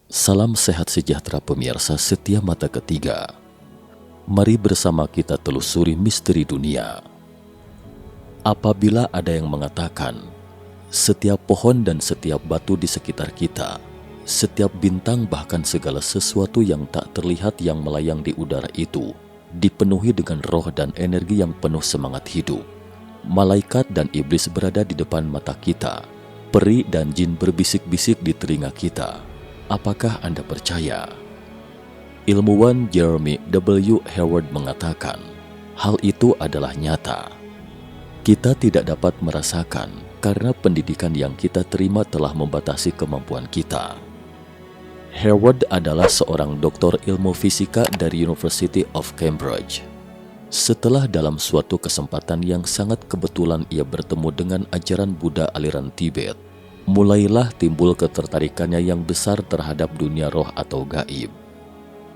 Salam sehat sejahtera pemirsa setia mata ketiga. Mari bersama kita telusuri misteri dunia. Apabila ada yang mengatakan, setiap pohon dan setiap batu di sekitar kita, setiap bintang bahkan segala sesuatu yang tak terlihat yang melayang di udara itu, dipenuhi dengan roh dan energi yang penuh semangat hidup. Malaikat dan iblis berada di depan mata kita. Peri dan jin berbisik-bisik di telinga kita. Apakah Anda percaya? Ilmuwan Jeremy W. Howard mengatakan, hal itu adalah nyata. Kita tidak dapat merasakan karena pendidikan yang kita terima telah membatasi kemampuan kita. Howard adalah seorang doktor ilmu fisika dari University of Cambridge. Setelah dalam suatu kesempatan yang sangat kebetulan ia bertemu dengan ajaran Buddha aliran Tibet, mulailah timbul ketertarikannya yang besar terhadap dunia roh atau gaib.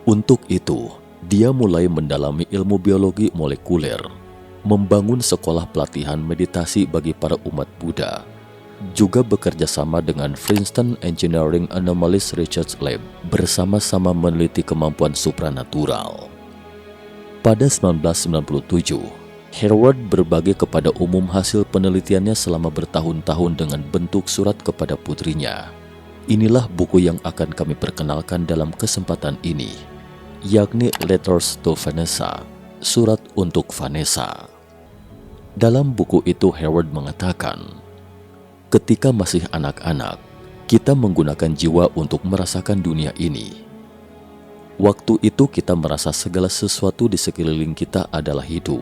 Untuk itu, dia mulai mendalami ilmu biologi molekuler, membangun sekolah pelatihan meditasi bagi para umat Buddha, juga bekerja sama dengan Princeton Engineering Anomalies Research Lab bersama-sama meneliti kemampuan supranatural. Pada 1997, Howard berbagi kepada umum hasil penelitiannya selama bertahun-tahun dengan bentuk surat kepada putrinya. Inilah buku yang akan kami perkenalkan dalam kesempatan ini, yakni Letters to Vanessa, Surat untuk Vanessa. Dalam buku itu Howard mengatakan, ketika masih anak-anak, kita menggunakan jiwa untuk merasakan dunia ini. Waktu itu kita merasa segala sesuatu di sekeliling kita adalah hidup.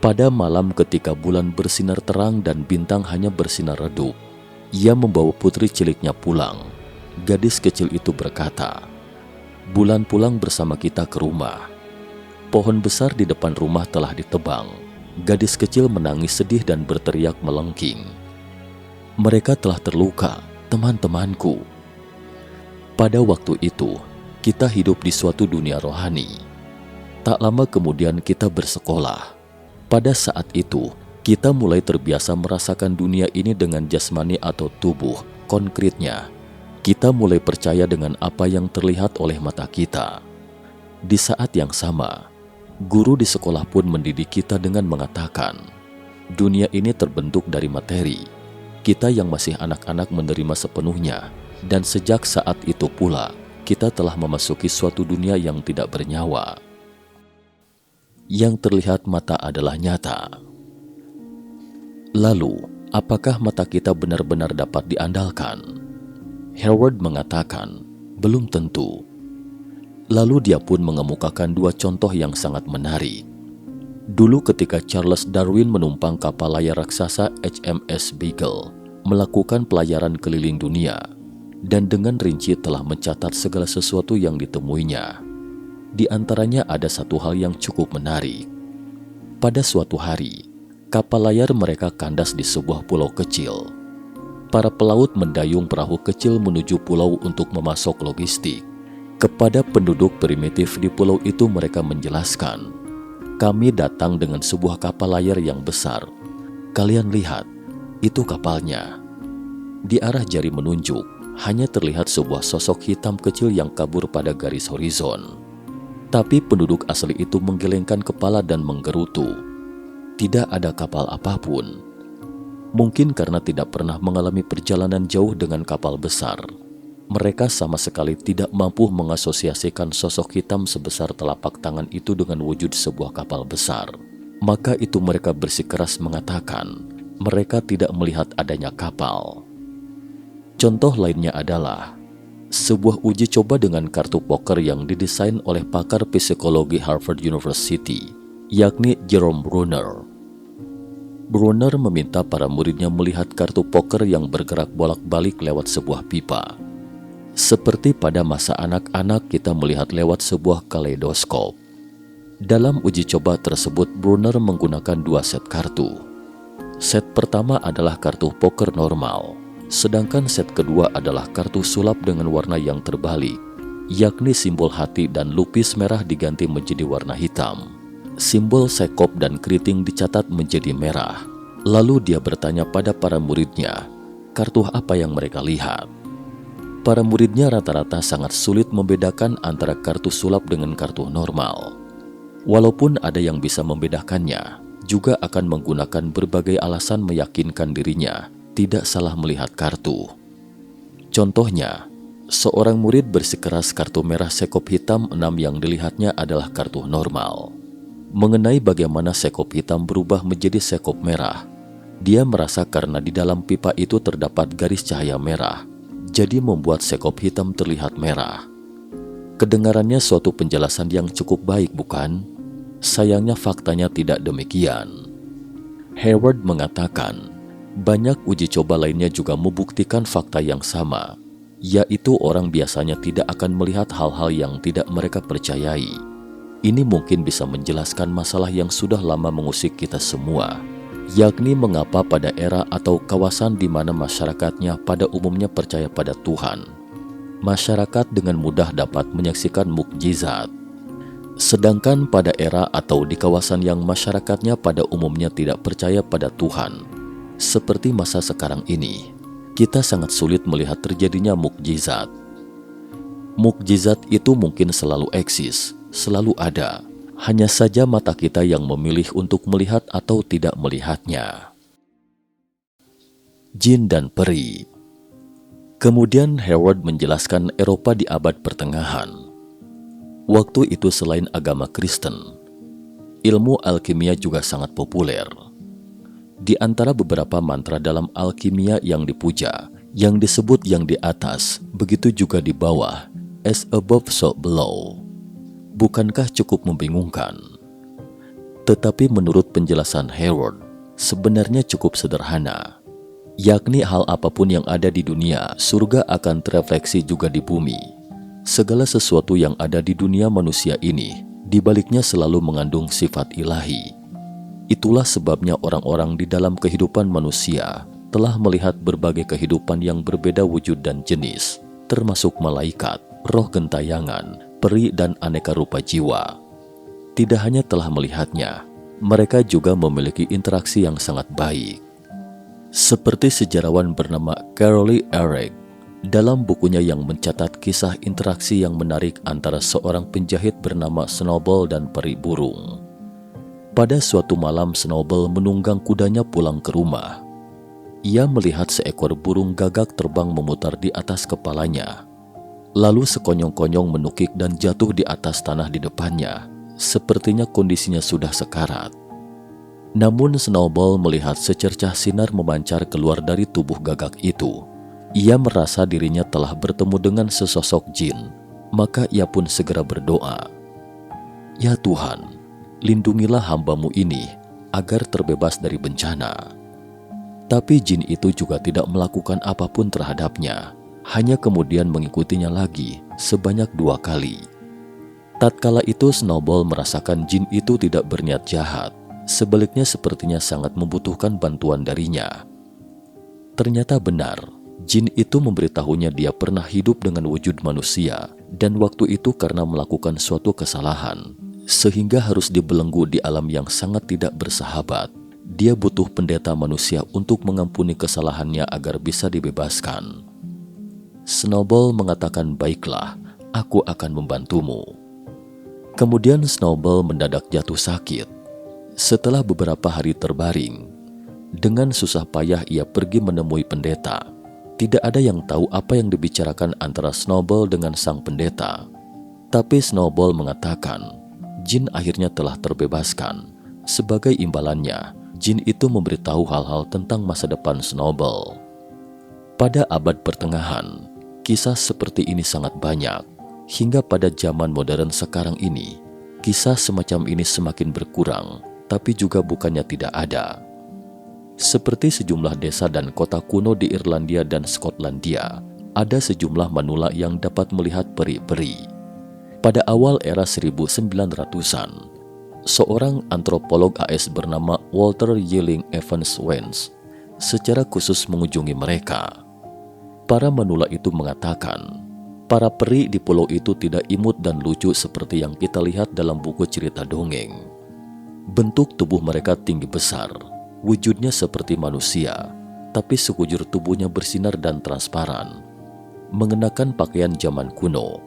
Pada malam ketika bulan bersinar terang dan bintang hanya bersinar redup, ia membawa putri ciliknya pulang. Gadis kecil itu berkata, "Bulan pulang bersama kita ke rumah." Pohon besar di depan rumah telah ditebang. Gadis kecil menangis sedih dan berteriak melengking. "Mereka telah terluka, teman-temanku." Pada waktu itu, kita hidup di suatu dunia rohani. Tak lama kemudian kita bersekolah. Pada saat itu, kita mulai terbiasa merasakan dunia ini dengan jasmani atau tubuh, konkretnya. Kita mulai percaya dengan apa yang terlihat oleh mata kita. Di saat yang sama, guru di sekolah pun mendidik kita dengan mengatakan, dunia ini terbentuk dari materi. Kita yang masih anak-anak menerima sepenuhnya, dan sejak saat itu pula, kita telah memasuki suatu dunia yang tidak bernyawa. Yang terlihat mata adalah nyata. Lalu, apakah mata kita benar-benar dapat diandalkan? Howard mengatakan, belum tentu. Lalu dia pun mengemukakan dua contoh yang sangat menarik. Dulu ketika Charles Darwin menumpang kapal layar raksasa HMS Beagle, melakukan pelayaran keliling dunia, dan dengan rinci telah mencatat segala sesuatu yang ditemuinya. Di antaranya ada satu hal yang cukup menarik. Pada suatu hari, kapal layar mereka kandas di sebuah pulau kecil. Para pelaut mendayung perahu kecil menuju pulau untuk memasok logistik. Kepada penduduk primitif di pulau itu mereka menjelaskan, "Kami datang dengan sebuah kapal layar yang besar. Kalian lihat, itu kapalnya." Di arah jari menunjuk, hanya terlihat sebuah sosok hitam kecil yang kabur pada garis horizon. Tapi penduduk asli itu menggelengkan kepala dan menggerutu. Tidak ada kapal apapun. Mungkin karena tidak pernah mengalami perjalanan jauh dengan kapal besar. Mereka sama sekali tidak mampu mengasosiasikan sosok hitam sebesar telapak tangan itu dengan wujud sebuah kapal besar. Maka itu mereka bersikeras mengatakan, mereka tidak melihat adanya kapal. Contoh lainnya adalah sebuah uji coba dengan kartu poker yang didesain oleh pakar psikologi Harvard University, yakni Jerome Bruner. Bruner meminta para muridnya melihat kartu poker yang bergerak bolak-balik lewat sebuah pipa. Seperti pada masa anak-anak kita melihat lewat sebuah kaleidoskop. Dalam uji coba tersebut, Bruner menggunakan dua set kartu. Set pertama adalah kartu poker normal. Sedangkan set kedua adalah kartu sulap dengan warna yang terbalik, yakni simbol hati dan lupis merah diganti menjadi warna hitam. Simbol sekop dan keriting dicatat menjadi merah. Lalu dia bertanya pada para muridnya, kartu apa yang mereka lihat? Para muridnya rata-rata sangat sulit membedakan antara kartu sulap dengan kartu normal. Walaupun ada yang bisa membedakannya, juga akan menggunakan berbagai alasan meyakinkan dirinya tidak salah melihat kartu. Contohnya, seorang murid bersikeras kartu merah sekop hitam 6 yang dilihatnya adalah kartu normal. Mengenai bagaimana sekop hitam berubah menjadi sekop merah, dia merasa karena di dalam pipa itu terdapat garis cahaya merah, jadi membuat sekop hitam terlihat merah. Kedengarannya suatu penjelasan yang cukup baik, bukan? Sayangnya faktanya tidak demikian. Hayward mengatakan, banyak uji coba lainnya juga membuktikan fakta yang sama, yaitu orang biasanya tidak akan melihat hal-hal yang tidak mereka percayai. Ini mungkin bisa menjelaskan masalah yang sudah lama mengusik kita semua, yakni mengapa pada era atau kawasan di mana masyarakatnya pada umumnya percaya pada Tuhan, masyarakat dengan mudah dapat menyaksikan mukjizat. Sedangkan pada era atau di kawasan yang masyarakatnya pada umumnya tidak percaya pada Tuhan, seperti masa sekarang ini, kita sangat sulit melihat terjadinya mukjizat. Mukjizat itu mungkin selalu eksis, selalu ada. Hanya saja mata kita yang memilih untuk melihat atau tidak melihatnya. Jin dan peri. Kemudian Hayward menjelaskan Eropa di abad pertengahan. Waktu itu selain agama Kristen, ilmu alkimia juga sangat populer. Di antara beberapa mantra dalam alkimia yang dipuja, yang disebut yang di atas, begitu juga di bawah, as above so below. Bukankah cukup membingungkan? Tetapi menurut penjelasan Hayward, sebenarnya cukup sederhana, yakni hal apapun yang ada di dunia, surga akan terefleksi juga di bumi. Segala sesuatu yang ada di dunia manusia ini, di baliknya selalu mengandung sifat ilahi. Itulah sebabnya orang-orang di dalam kehidupan manusia telah melihat berbagai kehidupan yang berbeda wujud dan jenis, termasuk malaikat, roh gentayangan, peri dan aneka rupa jiwa. Tidak hanya telah melihatnya, mereka juga memiliki interaksi yang sangat baik. Seperti sejarawan bernama Carolee Eric, dalam bukunya yang mencatat kisah interaksi yang menarik antara seorang penjahit bernama Snowball dan peri burung. Pada suatu malam Snowball menunggang kudanya pulang ke rumah. Ia melihat seekor burung gagak terbang memutar di atas kepalanya, lalu sekonyong-konyong menukik dan jatuh di atas tanah di depannya. Sepertinya kondisinya sudah sekarat. Namun Snowball melihat secercah sinar memancar keluar dari tubuh gagak itu. Ia merasa dirinya telah bertemu dengan sesosok jin, maka ia pun segera berdoa, "Ya Tuhan, lindungilah hamba-Mu ini agar terbebas dari bencana." Tapi jin itu juga tidak melakukan apapun terhadapnya, hanya kemudian mengikutinya lagi sebanyak 2 kali. Tatkala itu Snowball merasakan jin itu tidak berniat jahat, sebaliknya sepertinya sangat membutuhkan bantuan darinya. Ternyata benar, jin itu memberitahunya dia pernah hidup dengan wujud manusia, dan waktu itu karena melakukan suatu kesalahan, sehingga harus dibelenggu di alam yang sangat tidak bersahabat. Dia butuh pendeta manusia untuk mengampuni kesalahannya agar bisa dibebaskan. Snowball mengatakan, "Baiklah, aku akan membantumu." Kemudian Snowball mendadak jatuh sakit. Setelah beberapa hari terbaring, dengan susah payah ia pergi menemui pendeta. Tidak ada yang tahu apa yang dibicarakan antara Snowball dengan sang pendeta. Tapi Snowball mengatakan, jin akhirnya telah terbebaskan. Sebagai imbalannya, jin itu memberitahu hal-hal tentang masa depan Snowball. Pada abad pertengahan, kisah seperti ini sangat banyak. Hingga pada zaman modern sekarang ini, kisah semacam ini semakin berkurang, tapi juga bukannya tidak ada. Seperti sejumlah desa dan kota kuno di Irlandia dan Skotlandia, ada sejumlah manula yang dapat melihat peri-peri. Pada awal era 1900-an, seorang antropolog AS bernama Walter Yelling Evans Wentz secara khusus mengunjungi mereka. Para manula itu mengatakan, para peri di pulau itu tidak imut dan lucu seperti yang kita lihat dalam buku cerita dongeng. Bentuk tubuh mereka tinggi besar, wujudnya seperti manusia, tapi sekujur tubuhnya bersinar dan transparan. mengenakan pakaian zaman kuno.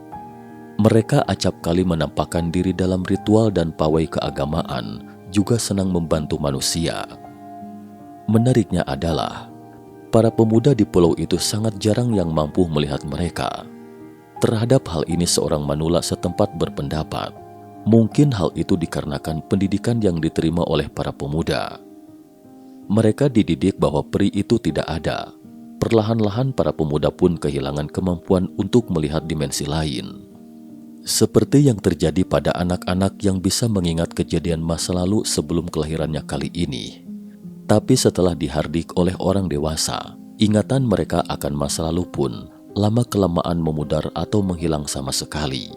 Mereka acap kali menampakkan diri dalam ritual dan pawai keagamaan, juga senang membantu manusia. Menariknya adalah, para pemuda di pulau itu sangat jarang yang mampu melihat mereka. Terhadap hal ini seorang manula setempat berpendapat, mungkin hal itu dikarenakan pendidikan yang diterima oleh para pemuda. Mereka dididik bahwa peri itu tidak ada. Perlahan-lahan para pemuda pun kehilangan kemampuan untuk melihat dimensi lain. Seperti yang terjadi pada anak-anak yang bisa mengingat kejadian masa lalu sebelum kelahirannya kali ini. Tapi setelah dihardik oleh orang dewasa, ingatan mereka akan masa lalu pun lama-kelamaan memudar atau menghilang sama sekali.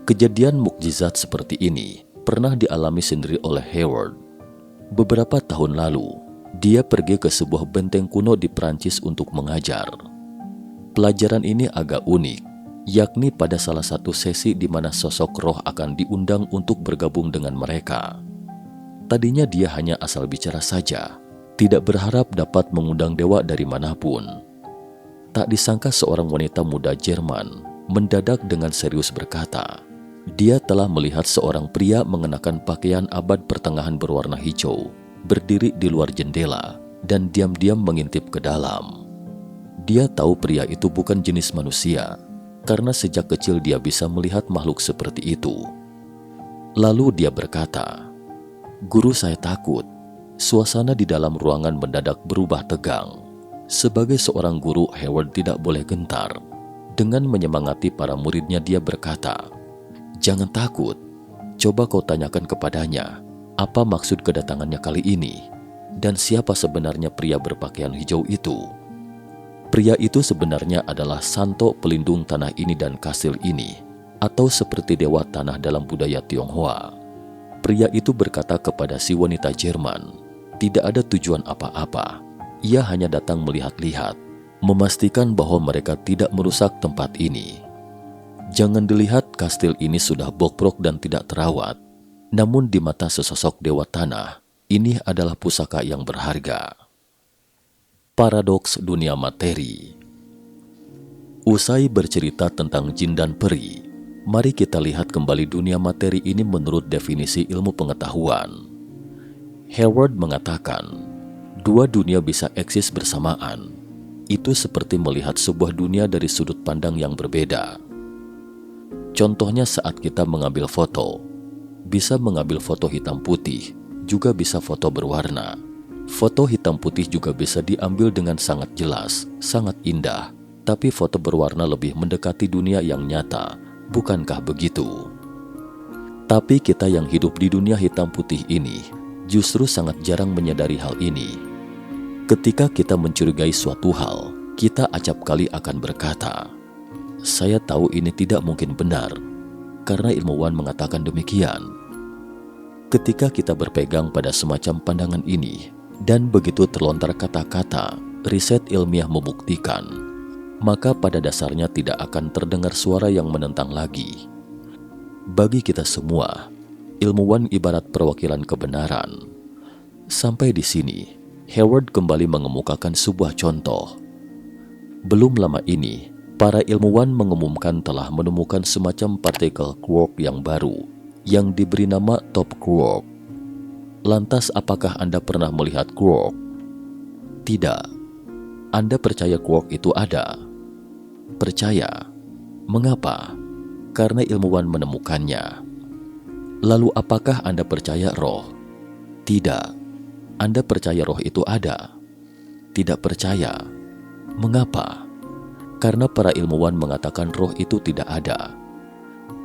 Kejadian mukjizat seperti ini pernah dialami sendiri oleh Hayward. Beberapa tahun lalu, dia pergi ke sebuah benteng kuno di Prancis untuk mengajar. Pelajaran ini agak unik, yakni pada salah satu sesi di mana sosok roh akan diundang untuk bergabung dengan mereka. Tadinya dia hanya asal bicara saja, tidak berharap dapat mengundang dewa dari manapun. Tak disangka seorang wanita muda Jerman mendadak dengan serius berkata, dia telah melihat seorang pria mengenakan pakaian abad pertengahan berwarna hijau, berdiri di luar jendela dan diam-diam mengintip ke dalam. Dia tahu pria itu bukan jenis manusia, karena sejak kecil dia bisa melihat makhluk seperti itu. Lalu dia berkata, "Guru, saya takut." Suasana di dalam ruangan mendadak berubah tegang. Sebagai seorang guru, Hayward tidak boleh gentar. Dengan menyemangati para muridnya, dia berkata, "Jangan takut. Coba kau tanyakan kepadanya, apa maksud kedatangannya kali ini? Dan siapa sebenarnya pria berpakaian hijau itu?" Pria itu sebenarnya adalah Santo pelindung tanah ini dan kastil ini, atau seperti dewa tanah dalam budaya Tionghoa. Pria itu berkata kepada si wanita Jerman, tidak ada tujuan apa-apa. Ia hanya datang melihat-lihat, memastikan bahwa mereka tidak merusak tempat ini. Jangan dilihat kastil ini sudah bokrok dan tidak terawat, namun di mata sesosok dewa tanah, ini adalah pusaka yang berharga. Paradoks dunia materi. Usai bercerita tentang jin dan peri, mari kita lihat kembali dunia materi ini menurut definisi ilmu pengetahuan. Hayward mengatakan, dua dunia bisa eksis bersamaan. Itu seperti melihat sebuah dunia dari sudut pandang yang berbeda. Contohnya saat kita mengambil foto, bisa mengambil foto hitam putih, juga bisa foto berwarna. Foto hitam putih juga bisa diambil dengan sangat jelas, sangat indah, tapi foto berwarna lebih mendekati dunia yang nyata, bukankah begitu? Tapi kita yang hidup di dunia hitam putih ini justru sangat jarang menyadari hal ini. Ketika kita mencurigai suatu hal, kita acap kali akan berkata, "Saya tahu ini tidak mungkin benar," karena ilmuwan mengatakan demikian. Ketika kita berpegang pada semacam pandangan ini, dan begitu terlontar kata-kata, riset ilmiah membuktikan, maka pada dasarnya tidak akan terdengar suara yang menentang lagi. Bagi kita semua, ilmuwan ibarat perwakilan kebenaran. Sampai di sini, Hayward kembali mengemukakan sebuah contoh. Belum lama ini, para ilmuwan mengumumkan telah menemukan semacam partikel quark yang baru, yang diberi nama top quark. Lantas apakah Anda pernah melihat quark? Tidak. Anda percaya quark itu ada? Percaya. Mengapa? Karena ilmuwan menemukannya. Lalu apakah Anda percaya roh? Tidak. Anda percaya roh itu ada? Tidak percaya. Mengapa? Karena para ilmuwan mengatakan roh itu tidak ada.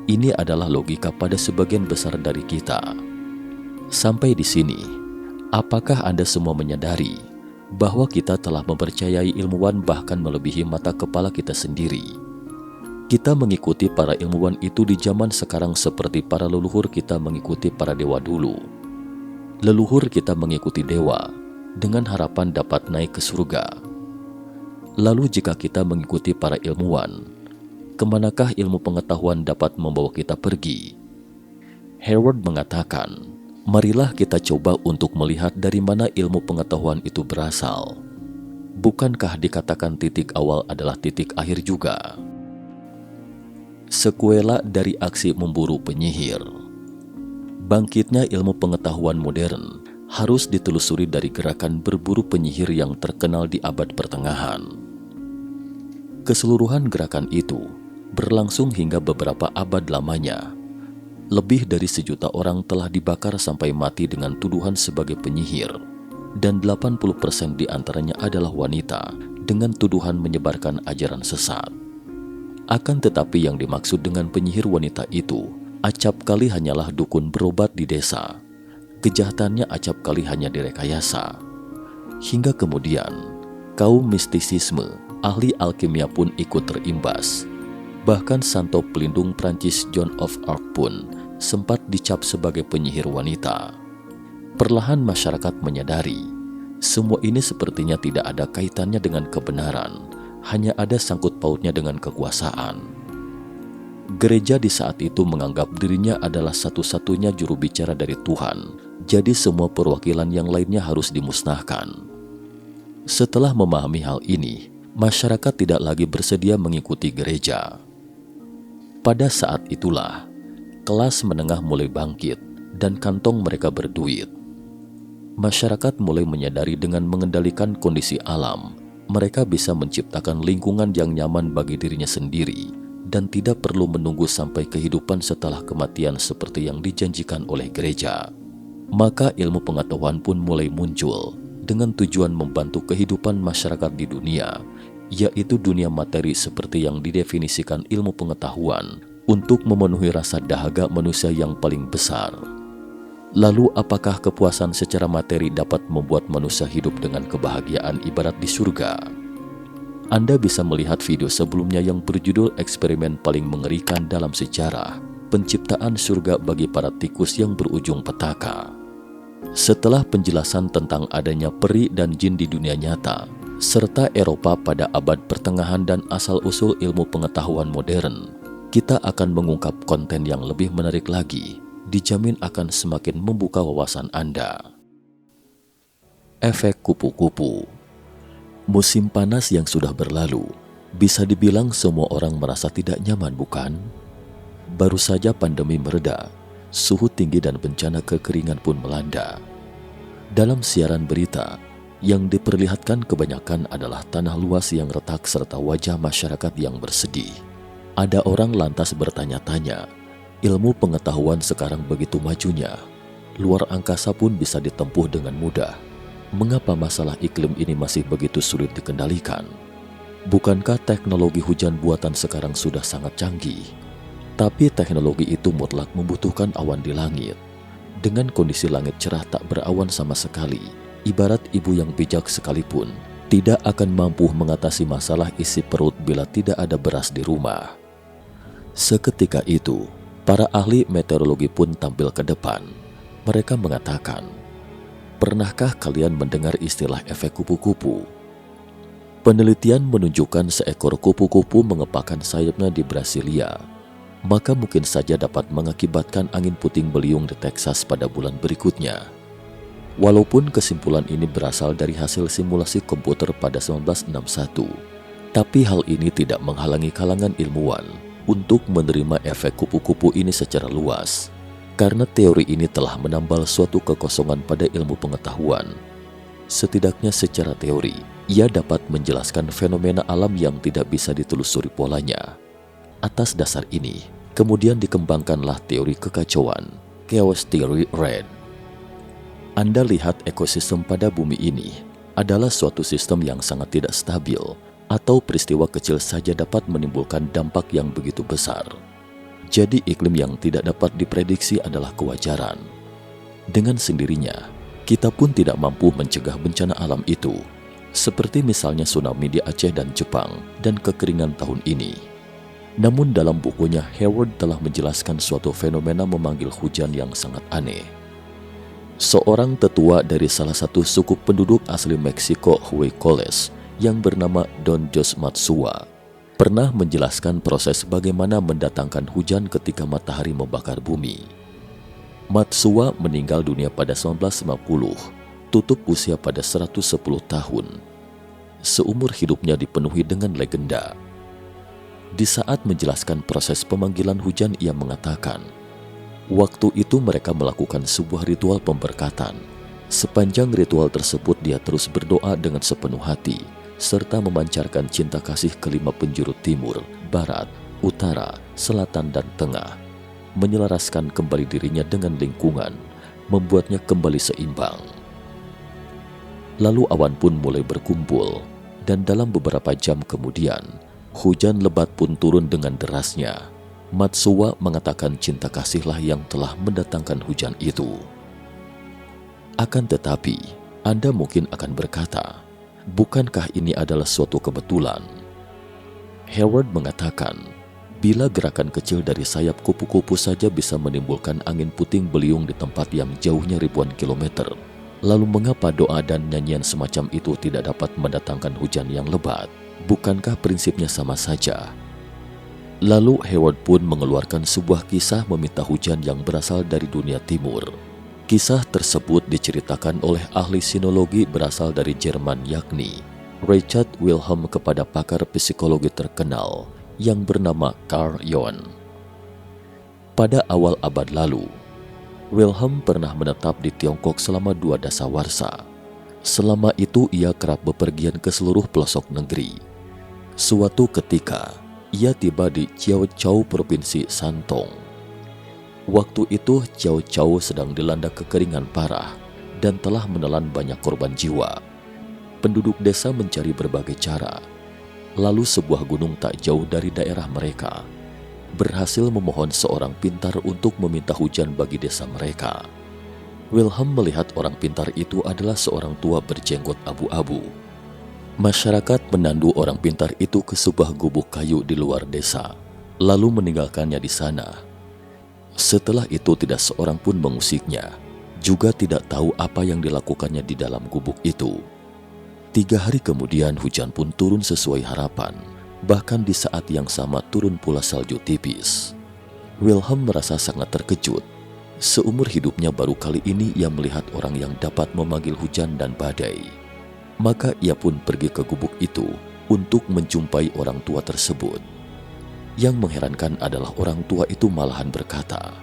Ini adalah logika pada sebagian besar dari kita. Sampai di sini, apakah Anda semua menyadari bahwa kita telah mempercayai ilmuwan bahkan melebihi mata kepala kita sendiri? Kita mengikuti para ilmuwan itu di zaman sekarang seperti para leluhur kita mengikuti para dewa dulu. Leluhur kita mengikuti dewa dengan harapan dapat naik ke surga. Lalu jika kita mengikuti para ilmuwan, kemanakah ilmu pengetahuan dapat membawa kita pergi? Hayward mengatakan, marilah kita coba untuk melihat dari mana ilmu pengetahuan itu berasal. Bukankah dikatakan titik awal adalah titik akhir juga? Sekuela dari aksi memburu penyihir. Bangkitnya ilmu pengetahuan modern harus ditelusuri dari gerakan berburu penyihir yang terkenal di abad pertengahan. Keseluruhan gerakan itu berlangsung hingga beberapa abad lamanya. Lebih dari 1 juta orang telah dibakar sampai mati dengan tuduhan sebagai penyihir, dan 80% diantaranya adalah wanita dengan tuduhan menyebarkan ajaran sesat. Akan tetapi yang dimaksud dengan penyihir wanita itu acap kali hanyalah dukun berobat di desa. Kejahatannya acap kali hanya direkayasa. Hingga kemudian, kaum mistisisme, ahli alkimia pun ikut terimbas. Bahkan santo pelindung Prancis Joan of Arc pun sempat dicap sebagai penyihir wanita. Perlahan masyarakat menyadari, semua ini sepertinya tidak ada kaitannya dengan kebenaran, hanya ada sangkut pautnya dengan kekuasaan. Gereja di saat itu menganggap dirinya adalah satu-satunya juru bicara dari Tuhan, jadi semua perwakilan yang lainnya harus dimusnahkan. Setelah memahami hal ini, masyarakat tidak lagi bersedia mengikuti gereja. Pada saat itulah, kelas menengah mulai bangkit dan kantong mereka berduit. Masyarakat mulai menyadari dengan mengendalikan kondisi alam, mereka bisa menciptakan lingkungan yang nyaman bagi dirinya sendiri dan tidak perlu menunggu sampai kehidupan setelah kematian seperti yang dijanjikan oleh gereja. Maka ilmu pengetahuan pun mulai muncul dengan tujuan membantu kehidupan masyarakat di dunia, yaitu dunia materi seperti yang didefinisikan ilmu pengetahuan untuk memenuhi rasa dahaga manusia yang paling besar. Lalu apakah kepuasan secara materi dapat membuat manusia hidup dengan kebahagiaan ibarat di surga? Anda bisa melihat video sebelumnya yang berjudul eksperimen paling mengerikan dalam sejarah, penciptaan surga bagi para tikus yang berujung petaka. Setelah penjelasan tentang adanya peri dan jin di dunia nyata, serta Eropa pada abad pertengahan dan asal-usul ilmu pengetahuan modern, kita akan mengungkap konten yang lebih menarik lagi, dijamin akan semakin membuka wawasan Anda. Efek kupu-kupu. Musim panas yang sudah berlalu, bisa dibilang semua orang merasa tidak nyaman, bukan? Baru saja pandemi mereda, suhu tinggi dan bencana kekeringan pun melanda. Dalam siaran berita, yang diperlihatkan kebanyakan adalah tanah luas yang retak serta wajah masyarakat yang bersedih. Ada orang lantas bertanya-tanya, ilmu pengetahuan sekarang begitu majunya, luar angkasa pun bisa ditempuh dengan mudah. Mengapa masalah iklim ini masih begitu sulit dikendalikan? Bukankah teknologi hujan buatan sekarang sudah sangat canggih? Tapi teknologi itu mutlak membutuhkan awan di langit. Dengan kondisi langit cerah tak berawan sama sekali, ibarat ibu yang bijak sekalipun tidak akan mampu mengatasi masalah isi perut bila tidak ada beras di rumah. Seketika itu, para ahli meteorologi pun tampil ke depan. Mereka mengatakan, pernahkah kalian mendengar istilah efek kupu-kupu? Penelitian menunjukkan seekor kupu-kupu mengepakkan sayapnya di Brasilia, maka mungkin saja dapat mengakibatkan angin puting beliung di Texas pada bulan berikutnya. Walaupun kesimpulan ini berasal dari hasil simulasi komputer pada 1961, tapi hal ini tidak menghalangi kalangan ilmuwan untuk menerima efek kupu-kupu ini secara luas, karena teori ini telah menambal suatu kekosongan pada ilmu pengetahuan. Setidaknya secara teori, ia dapat menjelaskan fenomena alam yang tidak bisa ditelusuri polanya. Atas dasar ini, kemudian dikembangkanlah teori kekacauan, Chaos Theory Red. Anda lihat ekosistem pada bumi ini adalah suatu sistem yang sangat tidak stabil, atau peristiwa kecil saja dapat menimbulkan dampak yang begitu besar. Jadi iklim yang tidak dapat diprediksi adalah kewajaran. Dengan sendirinya, kita pun tidak mampu mencegah bencana alam itu, seperti misalnya tsunami di Aceh dan Jepang dan kekeringan tahun ini. Namun dalam bukunya, Hayward telah menjelaskan suatu fenomena memanggil hujan yang sangat aneh. Seorang tetua dari salah satu suku penduduk asli Meksiko, Huaycoles, yang bernama Don Jos Matsua, pernah menjelaskan proses bagaimana mendatangkan hujan ketika matahari membakar bumi. Matsua meninggal dunia pada 1950, tutup usia pada 110 tahun. seumur hidupnya dipenuhi dengan legenda. Di saat menjelaskan proses pemanggilan hujan, ia mengatakan, waktu itu mereka melakukan sebuah ritual pemberkatan. Sepanjang ritual tersebut dia terus berdoa dengan sepenuh hati, serta memancarkan cinta kasih kelima penjuru timur, barat, utara, selatan, dan tengah, menyelaraskan kembali dirinya dengan lingkungan, membuatnya kembali seimbang. Lalu awan pun mulai berkumpul, dan dalam beberapa jam kemudian, hujan lebat pun turun dengan derasnya. Matsuwa mengatakan cinta kasihlah yang telah mendatangkan hujan itu. Akan tetapi, Anda mungkin akan berkata, bukankah ini adalah suatu kebetulan? Hayward mengatakan, bila gerakan kecil dari sayap kupu-kupu saja bisa menimbulkan angin puting beliung di tempat yang jauhnya ribuan kilometer, lalu mengapa doa dan nyanyian semacam itu tidak dapat mendatangkan hujan yang lebat? Bukankah prinsipnya sama saja? Lalu Hayward pun mengeluarkan sebuah kisah meminta hujan yang berasal dari dunia timur. Kisah tersebut diceritakan oleh ahli sinologi berasal dari Jerman, yakni Richard Wilhelm, kepada pakar psikologi terkenal yang bernama Carl Jung. Pada awal abad lalu, Wilhelm pernah menetap di Tiongkok selama 2 dasawarsa. Selama itu ia kerap bepergian ke seluruh pelosok negeri. Suatu ketika, ia tiba di Jiaochou, provinsi Santong. Waktu itu Jiaochou sedang dilanda kekeringan parah dan telah menelan banyak korban jiwa. Penduduk desa mencari berbagai cara. Lalu sebuah gunung tak jauh dari daerah mereka berhasil memohon seorang pintar untuk meminta hujan bagi desa mereka. Wilhelm melihat orang pintar itu adalah seorang tua berjenggot abu-abu. Masyarakat menandu orang pintar itu ke sebuah gubuk kayu di luar desa, lalu meninggalkannya di sana. Setelah itu tidak seorang pun mengusiknya, juga tidak tahu apa yang dilakukannya di dalam gubuk itu. 3 hari kemudian hujan pun turun sesuai harapan. Bahkan di saat yang sama turun pula salju tipis. Wilhelm merasa sangat terkejut. Seumur hidupnya baru kali ini ia melihat orang yang dapat memanggil hujan dan badai. Maka ia pun pergi ke gubuk itu untuk menjumpai orang tua tersebut. Yang mengherankan adalah orang tua itu malahan berkata,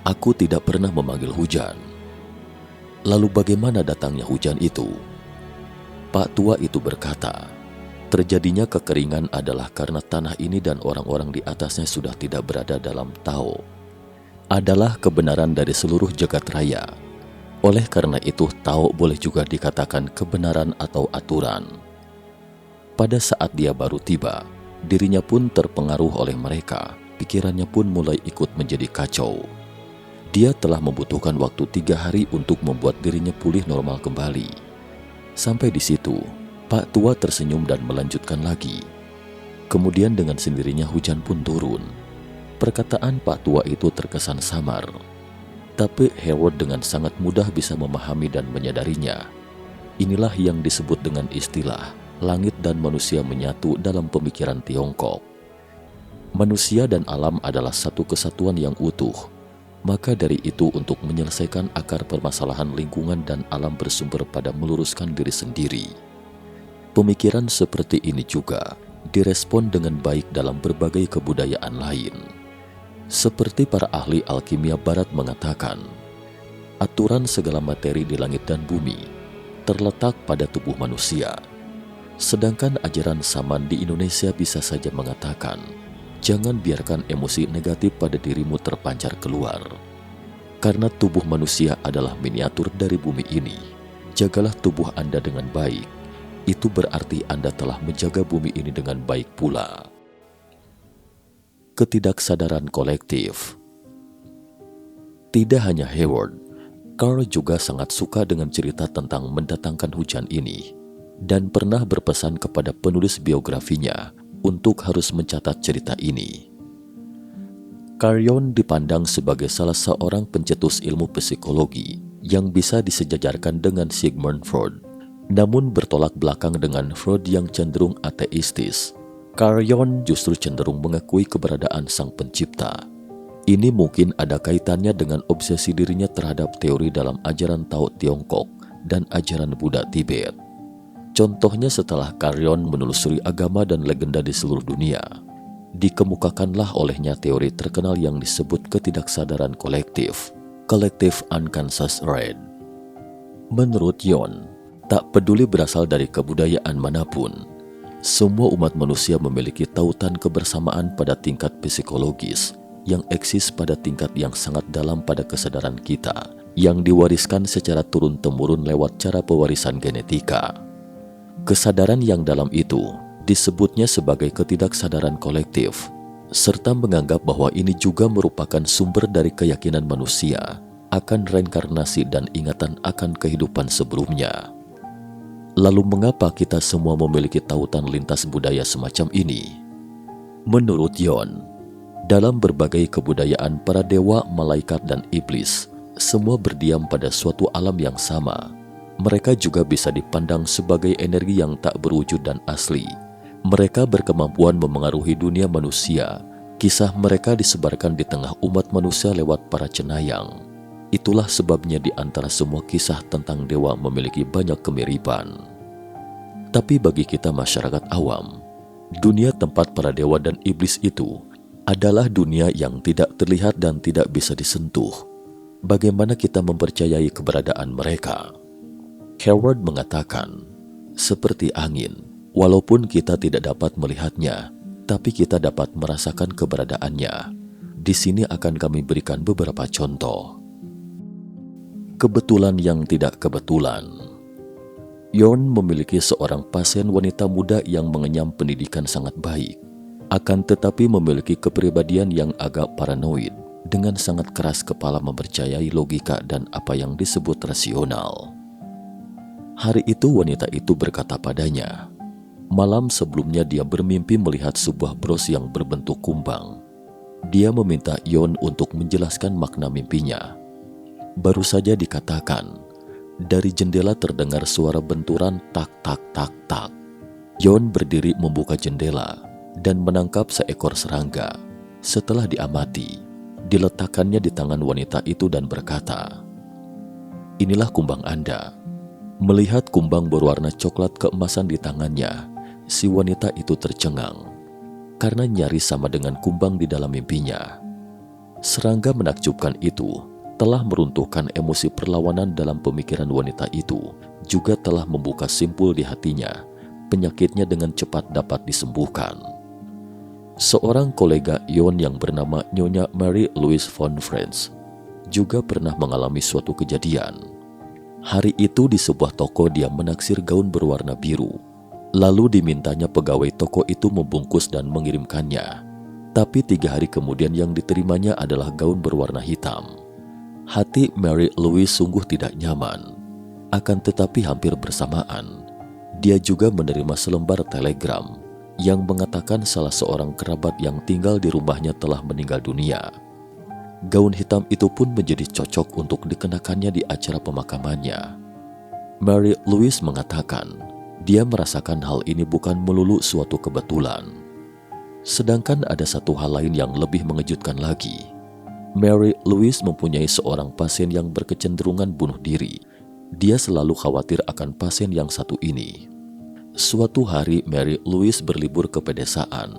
"Aku tidak pernah memanggil hujan." Lalu bagaimana datangnya hujan itu? Pak tua itu berkata, terjadinya kekeringan adalah karena tanah ini dan orang-orang di atasnya sudah tidak berada dalam Tao. Adalah kebenaran dari seluruh jagat raya. Oleh karena itu, Tao boleh juga dikatakan kebenaran atau aturan. Pada saat dia baru tiba, dirinya pun terpengaruh oleh mereka. Pikirannya pun mulai ikut menjadi kacau. Dia telah membutuhkan waktu 3 hari untuk membuat dirinya pulih normal kembali. Sampai di situ, Pak tua tersenyum dan melanjutkan lagi. Kemudian dengan sendirinya hujan pun turun. Perkataan Pak tua itu terkesan samar. Tapi Hayward dengan sangat mudah bisa memahami dan menyadarinya. Inilah yang disebut dengan istilah langit dan manusia menyatu dalam pemikiran Tiongkok. Manusia dan alam adalah satu kesatuan yang utuh. Maka dari itu untuk menyelesaikan akar permasalahan lingkungan dan alam bersumber pada meluruskan diri sendiri. Pemikiran seperti ini juga direspon dengan baik dalam berbagai kebudayaan lain. Seperti para ahli alkimia barat mengatakan, aturan segala materi di langit dan bumi terletak pada tubuh manusia. Sedangkan ajaran Saman di Indonesia bisa saja mengatakan, jangan biarkan emosi negatif pada dirimu terpancar keluar. Karena tubuh manusia adalah miniatur dari bumi ini, jagalah tubuh Anda dengan baik. Itu berarti Anda telah menjaga bumi ini dengan baik pula. Ketidaksadaran kolektif. Tidak hanya Hayward, Carl juga sangat suka dengan cerita tentang mendatangkan hujan ini, dan pernah berpesan kepada penulis biografinya untuk harus mencatat cerita ini. Carl Jung dipandang sebagai salah seorang pencetus ilmu psikologi yang bisa disejajarkan dengan Sigmund Freud. Namun bertolak belakang dengan Freud yang cenderung ateistis, Carl Jung justru cenderung mengakui keberadaan sang pencipta. Ini mungkin ada kaitannya dengan obsesi dirinya terhadap teori dalam ajaran Tao Tiongkok dan ajaran Buddha Tibet. Contohnya setelah Carrion menelusuri agama dan legenda di seluruh dunia, dikemukakanlah olehnya teori terkenal yang disebut ketidaksadaran kolektif, Collective Unconscious Red. Menurut Yon, tak peduli berasal dari kebudayaan manapun, semua umat manusia memiliki tautan kebersamaan pada tingkat psikologis yang eksis pada tingkat yang sangat dalam pada kesadaran kita, yang diwariskan secara turun-temurun lewat cara pewarisan genetika. Kesadaran yang dalam itu disebutnya sebagai ketidaksadaran kolektif, serta menganggap bahwa ini juga merupakan sumber dari keyakinan manusia akan reinkarnasi dan ingatan akan kehidupan sebelumnya. Lalu mengapa kita semua memiliki tautan lintas budaya semacam ini? Menurut Yon, dalam berbagai kebudayaan para dewa, malaikat, dan iblis, semua berdiam pada suatu alam yang sama. Mereka juga bisa dipandang sebagai energi yang tak berwujud dan asli. Mereka berkemampuan memengaruhi dunia manusia. Kisah mereka disebarkan di tengah umat manusia lewat para cenayang. Itulah sebabnya di antara semua kisah tentang dewa memiliki banyak kemiripan. Tapi bagi kita masyarakat awam, dunia tempat para dewa dan iblis itu adalah dunia yang tidak terlihat dan tidak bisa disentuh. Bagaimana kita mempercayai keberadaan mereka? Howard mengatakan, seperti angin, walaupun kita tidak dapat melihatnya, tapi kita dapat merasakan keberadaannya. Di sini akan kami berikan beberapa contoh. Kebetulan yang tidak kebetulan. Yon memiliki seorang pasien wanita muda yang mengenyam pendidikan sangat baik, akan tetapi memiliki kepribadian yang agak paranoid, dengan sangat keras kepala mempercayai logika dan apa yang disebut rasional. Hari itu wanita itu berkata padanya, malam sebelumnya dia bermimpi melihat sebuah bros yang berbentuk kumbang. Dia meminta Yon untuk menjelaskan makna mimpinya. Baru saja dikatakan, dari jendela terdengar suara benturan tak tak tak tak. Yon berdiri membuka jendela dan menangkap seekor serangga. Setelah diamati, diletakkannya di tangan wanita itu dan berkata, inilah kumbang Anda. Melihat kumbang berwarna coklat keemasan di tangannya, si wanita itu tercengang karena nyaris sama dengan kumbang di dalam mimpinya. Serangga menakjubkan itu telah meruntuhkan emosi perlawanan dalam pemikiran wanita itu, juga telah membuka simpul di hatinya. Penyakitnya dengan cepat dapat disembuhkan. Seorang kolega Yon yang bernama Nyonya Mary Louise von Franz juga pernah mengalami suatu kejadian. Hari itu di sebuah toko dia menaksir gaun berwarna biru. Lalu dimintanya pegawai toko itu membungkus dan mengirimkannya. Tapi 3 hari kemudian yang diterimanya adalah gaun berwarna hitam. Hati Mary Louise sungguh tidak nyaman. Akan tetapi hampir bersamaan, dia juga menerima selembar telegram yang mengatakan salah seorang kerabat yang tinggal di rumahnya telah meninggal dunia. Gaun hitam itu pun menjadi cocok untuk dikenakannya di acara pemakamannya. Mary Louise mengatakan, dia merasakan hal ini bukan melulu suatu kebetulan. Sedangkan ada satu hal lain yang lebih mengejutkan lagi. Mary Louise mempunyai seorang pasien yang berkecenderungan bunuh diri. Dia selalu khawatir akan pasien yang satu ini. Suatu hari Mary Louise berlibur ke pedesaan.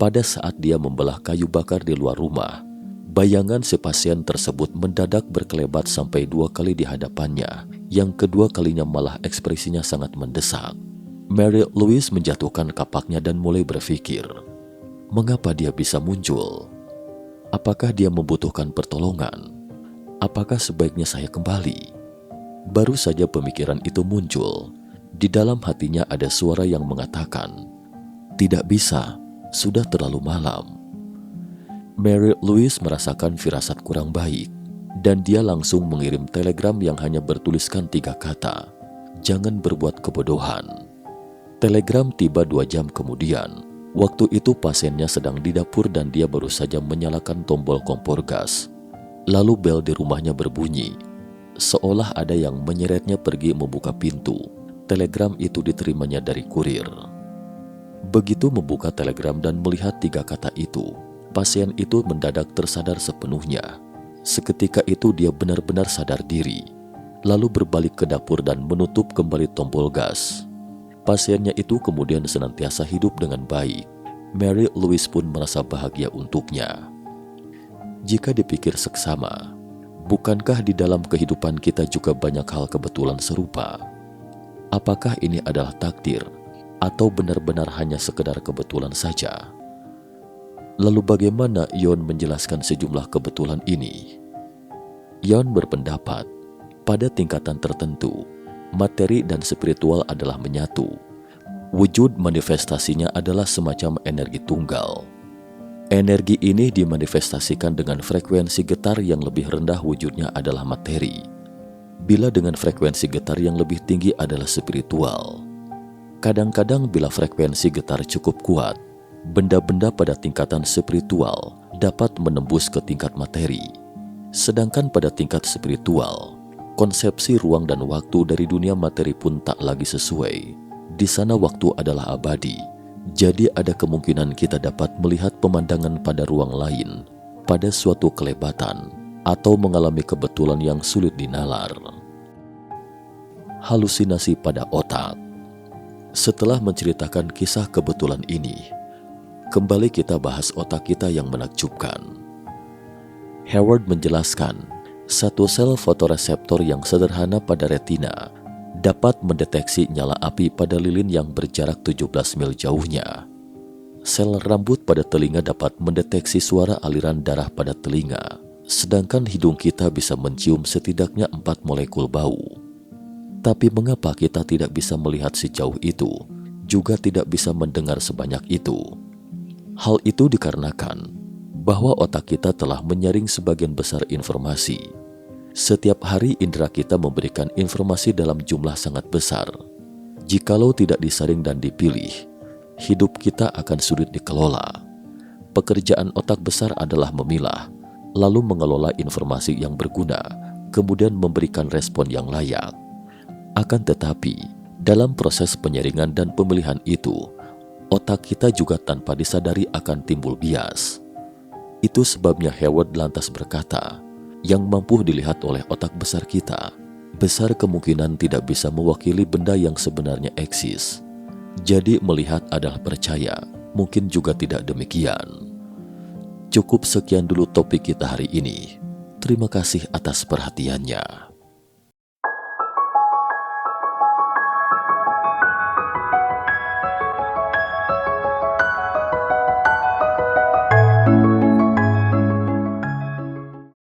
Pada saat dia membelah kayu bakar di luar rumah, bayangan si pasien tersebut mendadak berkelebat sampai 2 kali di hadapannya. Yang kedua kalinya malah ekspresinya sangat mendesak. Mary Louise menjatuhkan kapaknya dan mulai berpikir, mengapa dia bisa muncul? Apakah dia membutuhkan pertolongan? Apakah sebaiknya saya kembali? Baru saja pemikiran itu muncul, di dalam hatinya ada suara yang mengatakan, tidak bisa, sudah terlalu malam. Mary Louise merasakan firasat kurang baik, dan dia langsung mengirim telegram yang hanya bertuliskan 3 kata, jangan berbuat kebodohan. Telegram tiba 2 jam kemudian. Waktu itu pasiennya sedang di dapur dan dia baru saja menyalakan tombol kompor gas. Lalu bel di rumahnya berbunyi, seolah ada yang menyeretnya pergi membuka pintu. Telegram itu diterimanya dari kurir. Begitu membuka telegram dan melihat 3 kata itu, pasien itu mendadak tersadar sepenuhnya. Seketika itu dia benar-benar sadar diri, lalu berbalik ke dapur dan menutup kembali tombol gas. Pasiennya itu kemudian senantiasa hidup dengan baik. Mary Louise pun merasa bahagia untuknya. Jika dipikir seksama, bukankah di dalam kehidupan kita juga banyak hal kebetulan serupa? Apakah ini adalah takdir atau benar-benar hanya sekedar kebetulan saja? Lalu bagaimana Yon menjelaskan sejumlah kebetulan ini? Yon berpendapat, pada tingkatan tertentu, materi dan spiritual adalah menyatu. Wujud manifestasinya adalah semacam energi tunggal. Energi ini dimanifestasikan dengan frekuensi getar yang lebih rendah, wujudnya adalah materi. Bila dengan frekuensi getar yang lebih tinggi adalah spiritual. Kadang-kadang bila frekuensi getar cukup kuat, benda-benda pada tingkatan spiritual dapat menembus ke tingkat materi. Sedangkan pada tingkat spiritual, konsepsi ruang dan waktu dari dunia materi pun tak lagi sesuai. Di sana waktu adalah abadi, jadi ada kemungkinan kita dapat melihat pemandangan pada ruang lain, pada suatu kelebatan, atau mengalami kebetulan yang sulit dinalar. Halusinasi pada otak. Setelah menceritakan kisah kebetulan ini, kembali kita bahas otak kita yang menakjubkan. Howard menjelaskan, satu sel fotoreseptor yang sederhana pada retina dapat mendeteksi nyala api pada lilin yang berjarak 17 mil jauhnya. Sel rambut pada telinga dapat mendeteksi suara aliran darah pada telinga, sedangkan hidung kita bisa mencium setidaknya 4 molekul bau. Tapi mengapa kita tidak bisa melihat sejauh itu, juga tidak bisa mendengar sebanyak itu? Hal itu dikarenakan bahwa otak kita telah menyaring sebagian besar informasi. Setiap hari indera kita memberikan informasi dalam jumlah sangat besar. Jikalau tidak disaring dan dipilih, hidup kita akan sulit dikelola. Pekerjaan otak besar adalah memilah, lalu mengelola informasi yang berguna, kemudian memberikan respon yang layak. Akan tetapi, dalam proses penyaringan dan pemilihan itu, otak kita juga tanpa disadari akan timbul bias. Itu sebabnya Howard lantas berkata, yang mampu dilihat oleh otak besar kita, besar kemungkinan tidak bisa mewakili benda yang sebenarnya eksis. Jadi melihat adalah percaya, mungkin juga tidak demikian. Cukup sekian dulu topik kita hari ini. Terima kasih atas perhatiannya.